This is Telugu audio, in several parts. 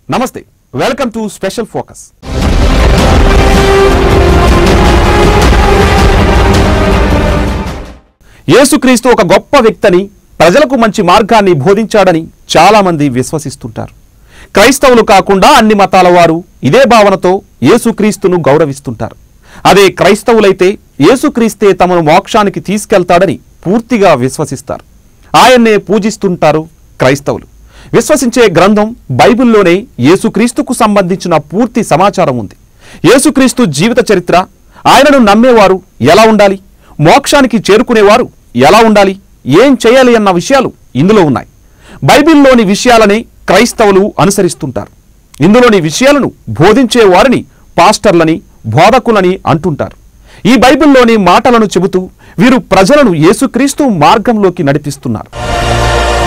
నమస్తే, వెల్కమ్ టు స్పెషల్ ఫోకస్. యేసుక్రీస్తు ఒక గొప్ప వ్యక్తిని, ప్రజలకు మంచి మార్గాన్ని బోధించాడని చాలా మంది విశ్వసిస్తుంటారు. క్రైస్తవులు కాకుండా అన్ని మతాల వారు ఇదే భావనతో యేసుక్రీస్తును గౌరవిస్తుంటారు. అదే క్రైస్తవులైతే యేసుక్రీస్తే తమను మోక్షానికి తీసుకెళ్తాడని పూర్తిగా విశ్వసిస్తారు. ఆయన్నే పూజిస్తుంటారు క్రైస్తవులు. విశ్వసించే గ్రంథం బైబిల్లోనే యేసుక్రీస్తుకు సంబంధించిన పూర్తి సమాచారం ఉంది. యేసుక్రీస్తు జీవిత చరిత్ర, ఆయనను నమ్మేవారు ఎలా ఉండాలి, మోక్షానికి చేరుకునేవారు ఎలా ఉండాలి, ఏం చేయాలి అన్న విషయాలు ఇందులో ఉన్నాయి. బైబిల్లోని విషయాలనే క్రైస్తవులు అనుసరిస్తుంటారు. ఇందులోని విషయాలను బోధించే వారిని పాస్టర్లని, బోధకులని అంటుంటారు. ఈ బైబిల్లోని మాటలను చెబుతూ వీరు ప్రజలను యేసుక్రీస్తు మార్గంలోకి నడిపిస్తున్నారు.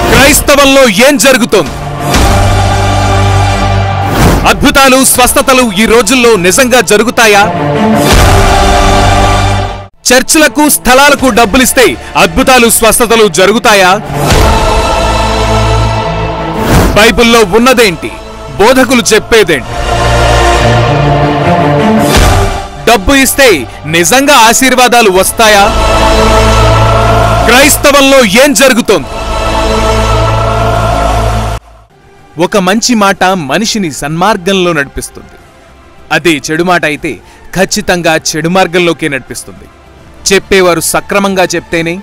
క్రైస్తవంలో ఏం జరుగుతోంది? అద్భుతాలు, స్వస్థతలు ఈ రోజుల్లో నిజంగా జరుగుతాయా? చర్చిలకు, స్థలాలకు డబ్బులిస్తే అద్భుతాలు, స్వస్థతలు జరుగుతాయా? బైబిల్లో ఉన్నదేంటి? బోధకులు చెప్పేదేంటి? డబ్బు ఇస్తే నిజంగా ఆశీర్వాదాలు వస్తాయా? క్రైస్తవంలో ఏం జరుగుతోంది? ఒక మంచి మాట మనిషిని సన్మార్గంలో నడిపిస్తుంది. అదే చెడు మాట అయితే ఖచ్చితంగా చెడు మార్గంలోకే నడిపిస్తుంది. చెప్పేవారు సక్రమంగా చెప్తేనే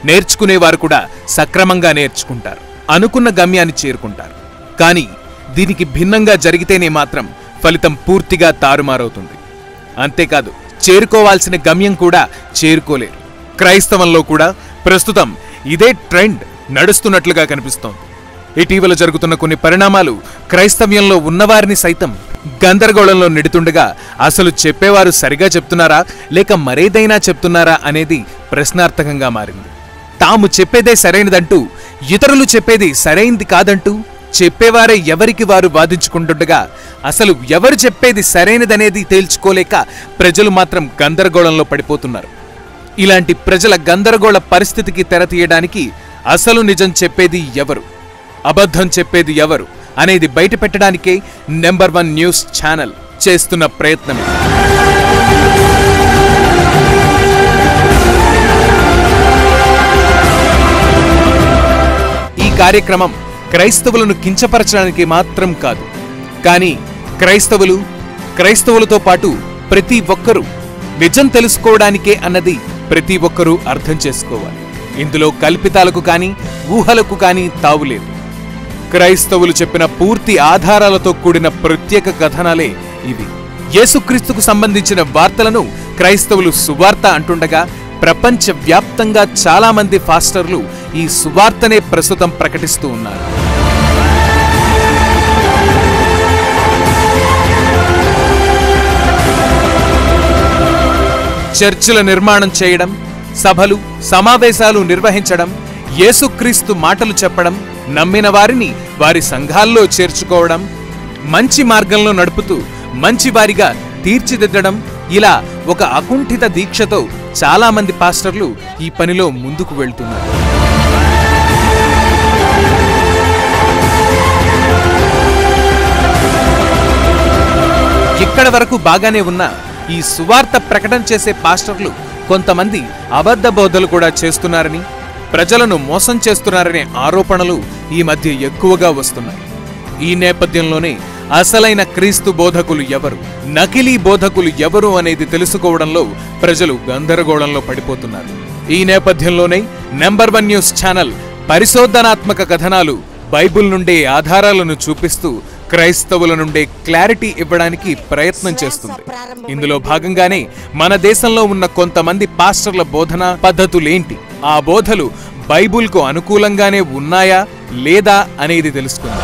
నేర్చుకునేవారు కూడా సక్రమంగా నేర్చుకుంటారు, అనుకున్న గమ్యాన్ని చేరుకుంటారు. కానీ దీనికి భిన్నంగా జరిగితేనే మాత్రం ఫలితం పూర్తిగా తారుమారవుతుంది. అంతేకాదు, చేరుకోవాల్సిన గమ్యం కూడా చేరుకోలేరు. క్రైస్తవంలో కూడా ప్రస్తుతం ఇదే ట్రెండ్ నడుస్తున్నట్లుగా కనిపిస్తోంది. ఇటీవల జరుగుతున్న కొన్ని పరిణామాలు క్రైస్తవ్యంలో ఉన్నవారిని సైతం గందరగోళంలో నెడుతుండగా అసలు చెప్పేవారు సరిగా చెప్తున్నారా లేక మరేదైనా చెప్తున్నారా అనేది ప్రశ్నార్థకంగా మారింది. తాము చెప్పేదే సరైనదంటూ, ఇతరులు చెప్పేది సరైంది కాదంటూ చెప్పేవారే ఎవరికి వారు వాదించుకుంటుండగా అసలు ఎవరు చెప్పేది సరైనదనేది తేల్చుకోలేక ప్రజలు మాత్రం గందరగోళంలో పడిపోతున్నారు. ఇలాంటి ప్రజల గందరగోళ పరిస్థితికి తెరతీయడానికి అసలు నిజం చెప్పేది ఎవరు, అబద్ధం చెప్పేది ఎవరు అనేది బయట పెట్టడానికే నెంబర్ 1 న్యూస్ ఛానల్ చేస్తున్న ప్రయత్నం. ఈ కార్యక్రమం క్రైస్తవులను కించపరచడానికి మాత్రం కాదు, కానీ క్రైస్తవులతో పాటు ప్రతి ఒక్కరూ నిజం తెలుసుకోవడానికే అన్నది ప్రతి ఒక్కరూ అర్థం చేసుకోవాలి. ఇందులో కల్పితాలకు కానీ ఊహలకు కానీ తావులేదు. క్రైస్తవులు చెప్పిన పూర్తి ఆధారాలతో కూడిన ప్రత్యేక కథనాలే ఇవి. యేసుక్రీస్తుకు సంబంధించిన వార్తలను క్రైస్తవులు సువార్త అంటుండగా ప్రపంచ వ్యాప్తంగా చాలా మంది పాస్టర్లు ఈ సువార్తనే ప్రస్తుతం ప్రకటిస్తూ ఉన్నారు. చర్చిల నిర్మాణం చేయడం, సభలు, సమావేశాలు నిర్వహించడం, యేసుక్రీస్తు మాటలు చెప్పడం, నమ్మిన వారిని వారి సంఘాల్లో చేర్చుకోవడం, మంచి మార్గంలో నడుపుతూ మంచి వారిగా తీర్చిదిద్దడం, ఇలా ఒక అకుంఠిత దీక్షతో చాలా మంది పాస్టర్లు ఈ పనిలో ముందుకు వెళ్తున్నారు. ఇక్కడ వరకు బాగానే ఉన్న ఈ సువార్త ప్రకటన చేసే పాస్టర్లు కొంతమంది అబద్ధ బోధలు కూడా చేస్తున్నారని, ప్రజలను మోసం చేస్తున్నారనే ఆరోపణలు ఈ మధ్య ఎక్కువగా వస్తున్నాయి. ఈ నేపథ్యంలోనే అసలైన క్రీస్తు బోధకులు ఎవరు, నకిలీ బోధకులు ఎవరు అనేది తెలుసుకోవడంలో ప్రజలు గందరగోళంలో పడిపోతున్నారు. ఈ నేపథ్యంలోనే నెంబర్ 1 న్యూస్ ఛానల్ పరిశోధనాత్మక కథనాలు, బైబిల్ నుండే ఆధారాలను చూపిస్తూ క్రైస్తవుల నుండే క్లారిటీ ఇవ్వడానికి ప్రయత్నం చేస్తుంది. ఇందులో భాగంగానే మన దేశంలో ఉన్న కొంతమంది పాస్టర్ల బోధనా పద్ధతులేంటి, ఆ బోధలు బైబిల్కు అనుకూలంగానే ఉన్నాయా లేదా అనేది తెలుసుకుందాం.